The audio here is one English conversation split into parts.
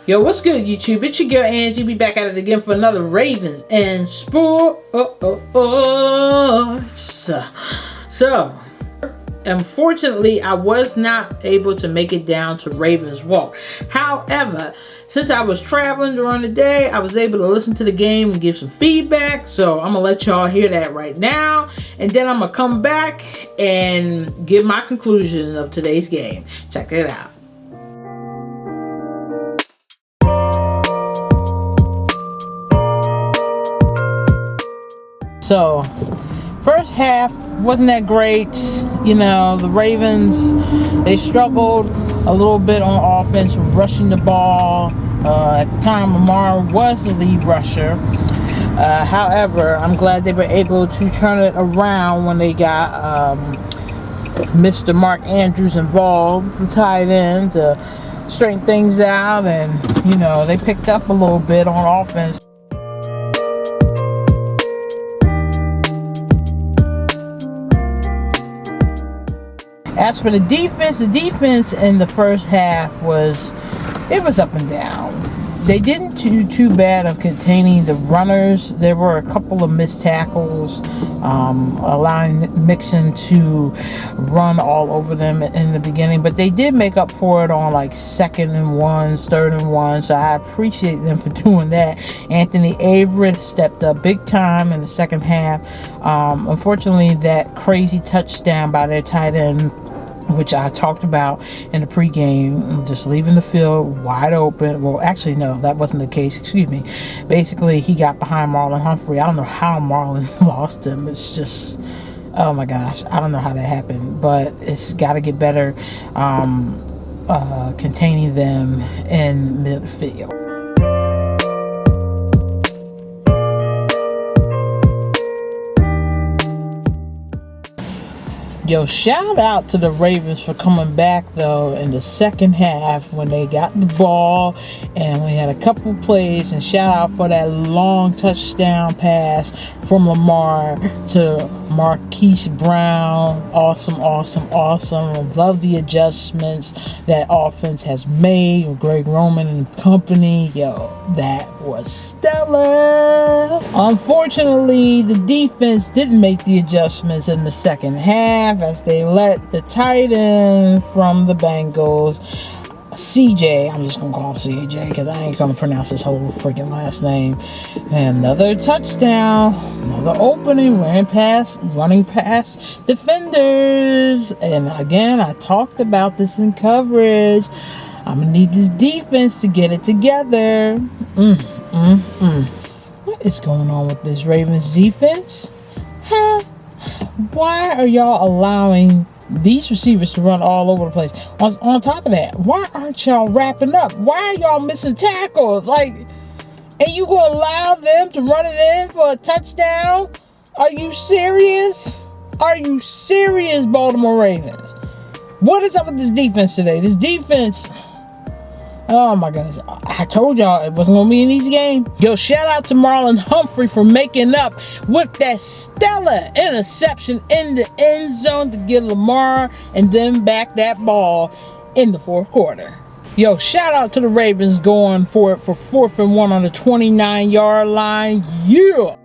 Yo, what's good, YouTube? It's your girl Angie. We back at it again for another Ravens and Sports. So, unfortunately, I was not able to make it down to Ravens Walk. However, since I was traveling during the day, I was able to listen to the game and give some feedback. So I'm gonna let y'all hear that right now, and then I'm gonna come back and give my conclusion of today's game. Check it out. So, first half wasn't that great. You know, the Ravens, they struggled a little bit on offense, rushing the ball. At the time, Lamar was the lead rusher. However, I'm glad they were able to turn it around when they got Mr. Mark Andrews involved, the tight end, to straighten things out. And, you know, they picked up a little bit on offense. As for the defense in the first half was up and down. They didn't do too bad of containing the runners. There were a couple of missed tackles, allowing Mixon to run all over them in the beginning, but they did make up for it on like 2nd and 1s, 3rd and 1, so I appreciate them for doing that. Anthony Averett stepped up big time in the second half. Unfortunately, that crazy touchdown by their tight end, which I talked about in the pregame, just leaving the field wide open. Well, actually, no, that wasn't the case. Excuse me. Basically, he got behind Marlon Humphrey. I don't know how Marlon lost him. It's just, oh my gosh, I don't know how that happened. But it's got to get better containing them in midfield. Yo, shout out to the Ravens for coming back, though, in the second half when they got the ball and we had a couple plays. And shout out for that long touchdown pass from Lamar to Marquise Brown. Awesome. Love the adjustments that offense has made with Greg Roman and company. Yo, that was stellar. Unfortunately, the defense didn't make the adjustments in the second half, as they let the tight end from the Bengals, CJ, I'm just gonna call him CJ because I ain't gonna pronounce his whole freaking last name. And another touchdown, another opening, running past defenders. And again, I talked about this in coverage. I'm gonna need this defense to get it together. What is going on with this Ravens defense? Why are y'all allowing these receivers to run all over the place? On top of that, why aren't y'all wrapping up? Why are y'all missing tackles? And you gonna allow them to run it in for a touchdown? Are you serious? Are you serious, Baltimore Ravens? What is up with this defense today? This defense, oh my goodness. I told y'all it wasn't going to be an easy game. Yo, shout out to Marlon Humphrey for making up with that stellar interception in the end zone to get Lamar and then back that ball in the fourth quarter. Yo, shout out to the Ravens going for it for 4th and 1 on the 29-yard line. Yeah.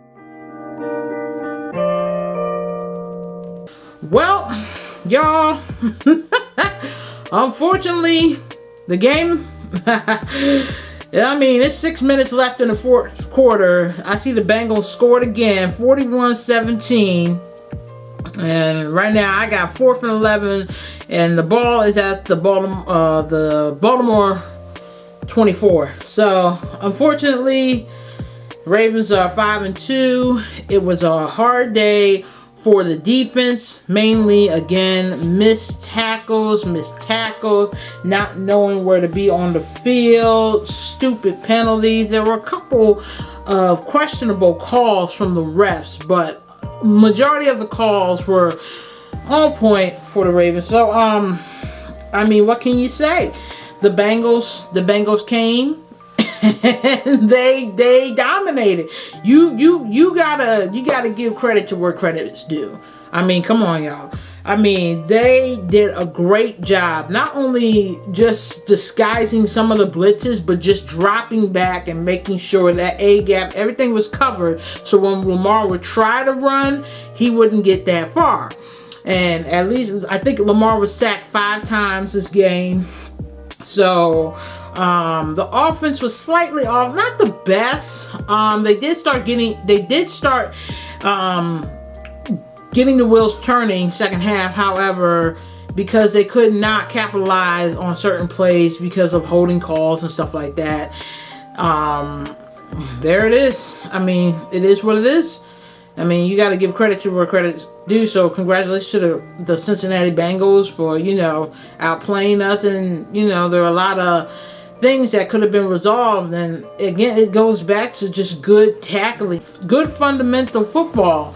Well, y'all, unfortunately, the game, I mean, it's 6 minutes left in the fourth quarter. I see the Bengals scored again, 41-17. And right now, I got 4th and 11, and the ball is at the Baltimore 24. So, unfortunately, Ravens are 5-2. It was a hard day for the defense, mainly, again, missed tackles, not knowing where to be on the field, stupid penalties. There were a couple of questionable calls from the refs, but majority of the calls were on point for the Ravens. So, I mean, what can you say? The Bengals came and they dominated. You gotta give credit to where credit is due. I mean, come on, y'all. I mean, they did a great job, not only just disguising some of the blitzes, but just dropping back and making sure that A-gap, everything was covered, so when Lamar would try to run, he wouldn't get that far. And at least, I think Lamar was sacked 5 times this game. So, the offense was slightly off, not the best. They did start getting the wheels turning second half. However, because they could not capitalize on certain plays because of holding calls and stuff like that, there it is. I mean, it is what it is. I mean, you got to give credit to where credit's due. So congratulations to the Cincinnati Bengals for, outplaying us. And, there are a lot of things that could have been resolved. And again, it goes back to just good tackling, good fundamental football.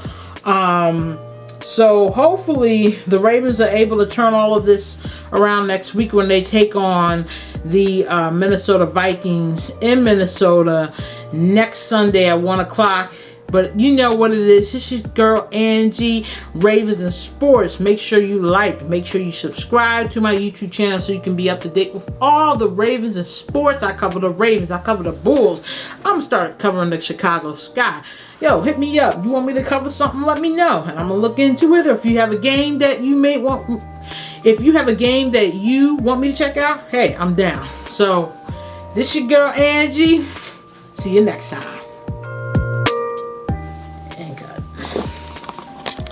So hopefully the Ravens are able to turn all of this around next week when they take on the Minnesota Vikings in Minnesota next Sunday at 1 o'clock. But you know what it is. It's your girl Angie, Ravens and Sports. Make sure you make sure you subscribe to my YouTube channel so you can be up to date with all the Ravens and Sports. I cover the Ravens, I cover the Bulls. I'm gonna start covering the Chicago Sky. Yo, hit me up. You want me to cover something? Let me know, and I'm gonna look into it. Or if you have a game that you may want, if you have a game that you want me to check out, hey, I'm down. So, this your girl Angie. See you next time.